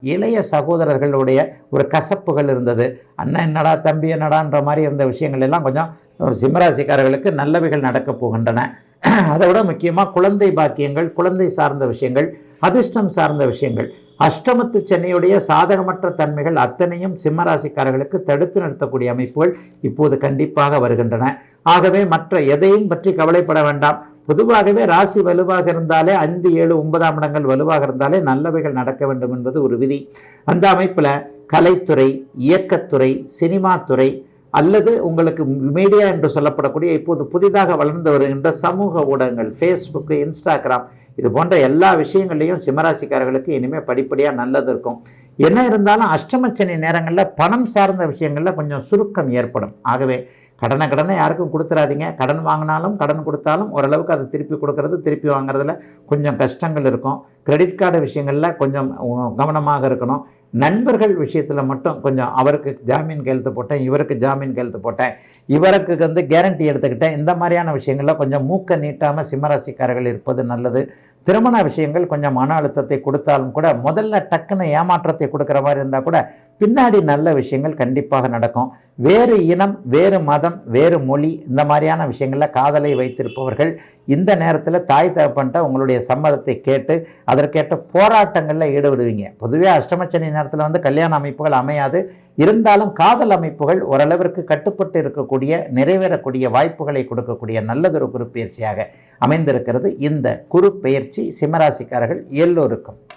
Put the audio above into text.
இளைய சகோதரர்களுடைய ஒரு கசப்புகள் இருந்தது. அண்ணன் என்னடா தம்பி என்னடான்ற மாதிரி இருந்த விஷயங்கள் எல்லாம் கொஞ்சம் சிம்மராசிக்காரர்களுக்கு நல்லவைகள் நடக்கப் போகின்றன. அதை விட முக்கியமாக குழந்தை பாக்கியங்கள், குழந்தை சார்ந்த விஷயங்கள், அதிர்ஷ்டம் சார்ந்த விஷயங்கள், அஷ்டமத்து சென்னையுடைய சாதகமற்ற தன்மைகள் அத்தனையும் சிம்மராசிக்காரர்களுக்கு தடுத்து நிறுத்தக்கூடிய அமைப்புகள் இப்போது கண்டிப்பாக வருகின்றன. ஆகவே மற்ற எதையும் பற்றி கவலைப்பட வேண்டாம். பொதுவாகவே ராசி வலுவாக இருந்தாலே 5, 7, 9ஆம் இடங்கள் வலுவாக இருந்தாலே நல்லவைகள் நடக்க வேண்டும் என்பது ஒரு விதி. அந்த அமைப்பில் கலைத்துறை, இயக்கத்துறை, சினிமா துறை அல்லது உங்களுக்கு மீடியா என்று சொல்லப்படக்கூடிய இப்போது புதிதாக வளர்ந்து வருகின்ற சமூக ஊடகங்கள், ஃபேஸ்புக்கு, இன்ஸ்டாகிராம், இது போன்ற எல்லா விஷயங்கள்லையும் சிம்மராசிக்காரர்களுக்கு இனிமேல் படிப்படியாக நல்லது இருக்கும். என்ன இருந்தாலும் அஷ்டமச்சனி நேரங்களில் பணம் சார்ந்த விஷயங்களில் கொஞ்சம் சுருக்கம் ஏற்படும். ஆகவே கடனை யாருக்கும் கொடுத்துடாதீங்க. கடன் வாங்கினாலும் கடன் கொடுத்தாலும் ஓரளவுக்கு அதை திருப்பி கொடுக்கறது, திருப்பி வாங்குறதுல கொஞ்சம் கஷ்டங்கள் இருக்கும். கிரெடிட் கார்டு விஷயங்களில் கொஞ்சம் கவனமாக இருக்கணும். நண்பர்கள் விஷயத்தில் மட்டும் கொஞ்சம் அவருக்கு ஜாமீன் கையெழுத்து போட்டேன், இவருக்கு ஜாமீன் கையெழுத்து போட்டேன், இவருக்கு கேரண்டி எடுத்துக்கிட்டேன், இந்த மாதிரியான விஷயங்களில் கொஞ்சம் மூக்க நீட்டாமல் சிம்மராசிக்காரர்கள் இருப்பது நல்லது. திருமண விஷயங்கள் கொஞ்சம் மன அழுத்தத்தை கொடுத்தாலும் கூட முதல்ல டக்குன்னு ஏமாற்றத்தை கொடுக்குற மாதிரி இருந்தால் கூட பின்னாடி நல்ல விஷயங்கள் கண்டிப்பாக நடக்கும். வேறு இனம், வேறு மதம், வேறு மொழி, இந்த மாதிரியான விஷயங்களில் காதலை வைத்திருப்பவர்கள் இந்த நேரத்தில் தாய் தகப்பன்ட்ட உங்களுடைய சம்மதத்தை கேட்டு அதற்கேற்ற போராட்டங்களில் ஈடுபடுவீங்க. பொதுவே அஷ்டமச்சனி நேரத்தில் கல்யாண அமைப்புகள் அமையாது. இருந்தாலும் காதல் அமைப்புகள் ஓரளவிற்கு கட்டுப்பட்டு இருக்கக்கூடிய, நிறைவேறக்கூடிய வாய்ப்புகளை கொடுக்கக்கூடிய நல்லதொரு குரு பயிற்சியாக அமைந்திருக்கிறது இந்த குரு பெயர்ச்சி சிம்மராசிக்காரர்கள் எல்லோருக்கும்.